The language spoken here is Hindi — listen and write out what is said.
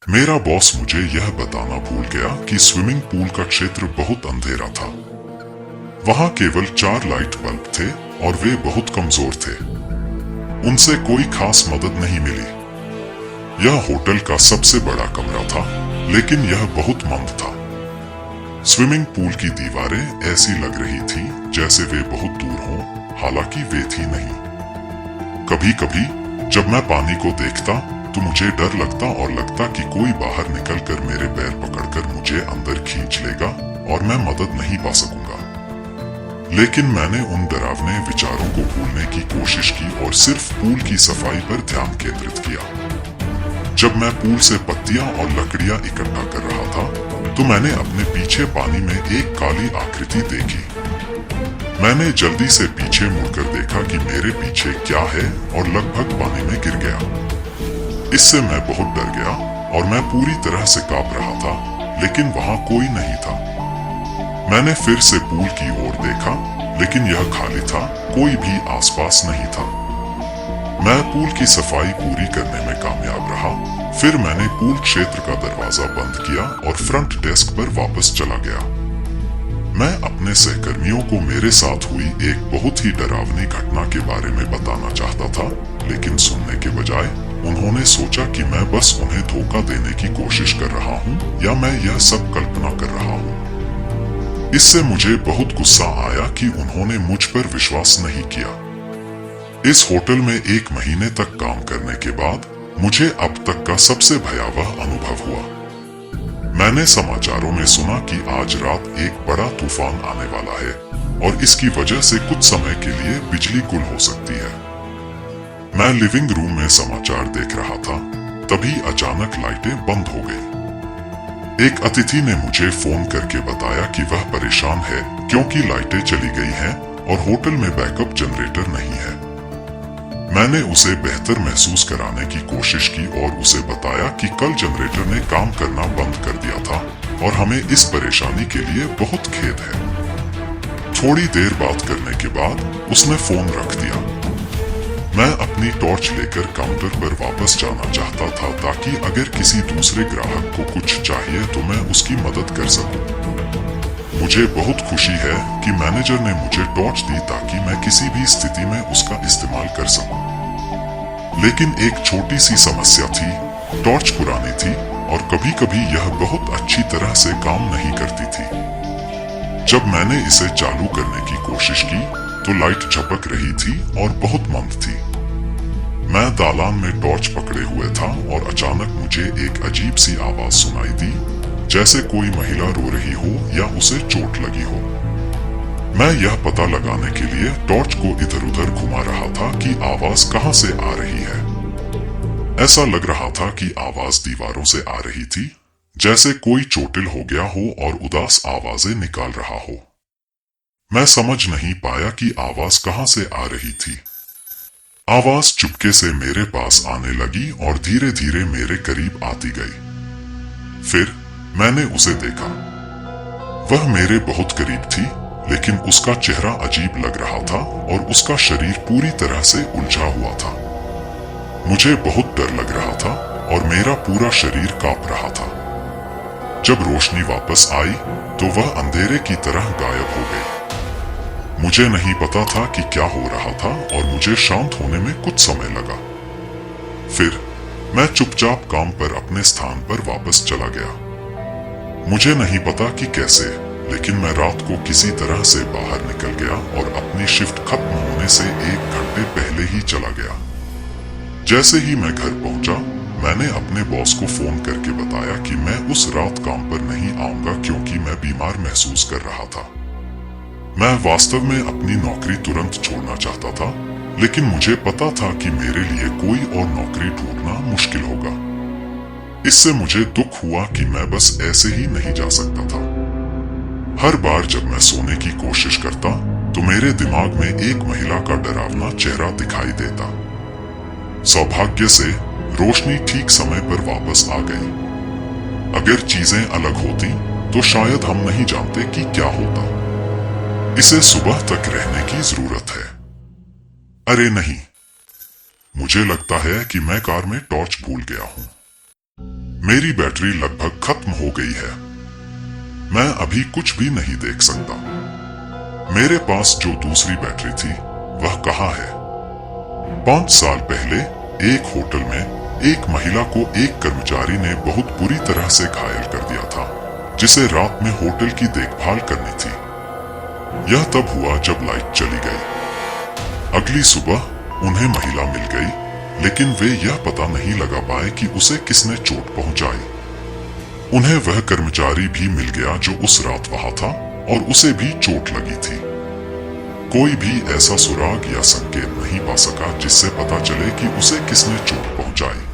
मेरा बॉस मुझे यह बताना भूल गया कि स्विमिंग पूल का क्षेत्र बहुत अंधेरा था। वहां केवल 4 लाइट बल्ब थे और वे बहुत कमजोर थे। उनसे कोई खास मदद नहीं मिली। यह होटल का सबसे बड़ा कमरा था, लेकिन यह बहुत मंद था। स्विमिंग पूल की दीवारें ऐसी लग रही थी जैसे वे बहुत दूर हों, हालांकि वे थी नहीं। कभी कभी जब मैं पानी को देखता तो मुझे डर लगता और लगता कि कोई बाहर निकलकर मेरे पैर पकड़कर मुझे अंदर खींच लेगा और मैं मदद नहीं पा सकूंगा। लेकिन मैंने उन डरावने विचारों को भूलने की कोशिश की और सिर्फ पूल की सफाई पर ध्यान केंद्रित किया। जब मैं पूल से पत्तियां और लकड़ियां इकट्ठा कर रहा था तो मैंने अपने पीछे पानी में एक काली आकृति देखी। मैंने जल्दी से पीछे मुड़कर देखा कि मेरे पीछे क्या है और लगभग पानी में गिर गया। इससे मैं बहुत डर गया और मैं पूरी तरह से कांप रहा था, लेकिन वहां कोई नहीं था। मैंने फिर से पूल की ओर देखा, लेकिन यह खाली था, कोई भी आसपास नहीं था। मैं पूल की सफाई पूरी करने में कामयाब रहा। फिर मैंने पूल क्षेत्र का दरवाजा बंद किया और फ्रंट डेस्क पर वापस चला गया। मैं अपने सहकर्मियों को मेरे साथ हुई एक बहुत ही डरावनी घटना के बारे में बताना चाहता था, लेकिन सुनने के बजाय उन्होंने सोचा कि मैं बस उन्हें धोखा देने की कोशिश कर रहा हूँ या मैं यह सब कल्पना कर रहा हूँ। इससे मुझे बहुत गुस्सा आया कि उन्होंने मुझ पर विश्वास नहीं किया। इस होटल में 1 महीने तक काम करने के बाद मुझे अब तक का सबसे भयावह अनुभव हुआ। मैंने समाचारों में सुना कि आज रात एक बड़ा तूफान आने वाला है और इसकी वजह से कुछ समय के लिए बिजली गुल हो सकती है। मैं लिविंग रूम में समाचार देख रहा था, तभी अचानक लाइटें बंद हो गई। एक अतिथि ने मुझे फोन करके बताया कि वह परेशान है क्योंकि लाइटें चली गई हैं और होटल में बैकअप जनरेटर नहीं है। मैंने उसे बेहतर महसूस कराने की कोशिश की और उसे बताया कि कल जनरेटर ने काम करना बंद कर दिया था और हमें इस परेशानी के लिए बहुत खेद है। थोड़ी देर बात करने के बाद उसने फोन रख दिया। मैं अपनी टॉर्च लेकर काउंटर पर वापस जाना चाहता था ताकि अगर किसी दूसरे ग्राहक को कुछ चाहिए तो मैं उसकी मदद कर सकूं। मुझे बहुत खुशी है कि मैनेजर ने मुझे टॉर्च दी ताकि मैं किसी भी स्थिति में उसका इस्तेमाल कर सकूं। लेकिन एक छोटी सी समस्या थी, टॉर्च पुरानी थी और कभी कभी यह बहुत अच्छी तरह से काम नहीं करती थी। जब मैंने इसे चालू करने की कोशिश की तो लाइट झपक रही थी और बहुत मंद थी। मैं दालान में टॉर्च पकड़े हुए था और अचानक मुझे एक अजीब सी आवाज सुनाई दी, जैसे कोई महिला रो रही हो या उसे चोट लगी हो। मैं यह पता लगाने के लिए टॉर्च को इधर उधर घुमा रहा था कि आवाज कहां से आ रही है। ऐसा लग रहा था कि आवाज दीवारों से आ रही थी, जैसे कोई चोटिल हो गया हो और उदास आवाजें निकाल रहा हो। मैं समझ नहीं पाया कि आवाज कहां से आ रही थी। आवाज चुपके से मेरे पास आने लगी और धीरे धीरे मेरे करीब आती गई। फिर मैंने उसे देखा। वह मेरे बहुत करीब थी, लेकिन उसका चेहरा अजीब लग रहा था और उसका शरीर पूरी तरह से उलझा हुआ था। मुझे बहुत डर लग रहा था और मेरा पूरा शरीर कांप रहा था। जब रोशनी वापस आई तो वह अंधेरे की तरह गायब हो गई। मुझे नहीं पता था कि क्या हो रहा था और मुझे शांत होने में कुछ समय लगा। फिर मैं चुपचाप काम पर अपने स्थान पर वापस चला गया। मुझे नहीं पता कि कैसे, लेकिन मैं रात को किसी तरह से बाहर निकल गया और अपनी शिफ्ट खत्म होने से 1 घंटे पहले ही चला गया। जैसे ही मैं घर पहुंचा, मैंने अपने बॉस को फोन करके बताया कि मैं उस रात काम पर नहीं आऊंगा क्योंकि मैं बीमार महसूस कर रहा था। मैं वास्तव में अपनी नौकरी तुरंत छोड़ना चाहता था, लेकिन मुझे पता था कि मेरे लिए कोई और नौकरी ढूंढना मुश्किल होगा। इससे मुझे दुख हुआ कि मैं बस ऐसे ही नहीं जा सकता था। हर बार जब मैं सोने की कोशिश करता तो मेरे दिमाग में एक महिला का डरावना चेहरा दिखाई देता। सौभाग्य से रोशनी ठीक समय पर वापस आ गई। अगर चीजें अलग होती तो शायद हम नहीं जानते कि क्या होता। इसे सुबह तक रहने की जरूरत है। अरे नहीं, मुझे लगता है कि मैं कार में टॉर्च भूल गया हूँ। मेरी बैटरी लगभग खत्म हो गई है। मैं अभी कुछ भी नहीं देख सकता। मेरे पास जो दूसरी बैटरी थी वह कहाँ है? 5 साल पहले एक होटल में एक महिला को एक कर्मचारी ने बहुत बुरी तरह से घायल कर दिया था, जिसे रात में होटल की देखभाल करनी थी। यह तब हुआ जब लाइट चली गई। अगली सुबह उन्हें महिला मिल गई, लेकिन वे यह पता नहीं लगा पाए कि उसे किसने चोट पहुंचाई। उन्हें वह कर्मचारी भी मिल गया जो उस रात वहां था और उसे भी चोट लगी थी। कोई भी ऐसा सुराग या संकेत नहीं पा सका जिससे पता चले कि उसे किसने चोट पहुंचाई।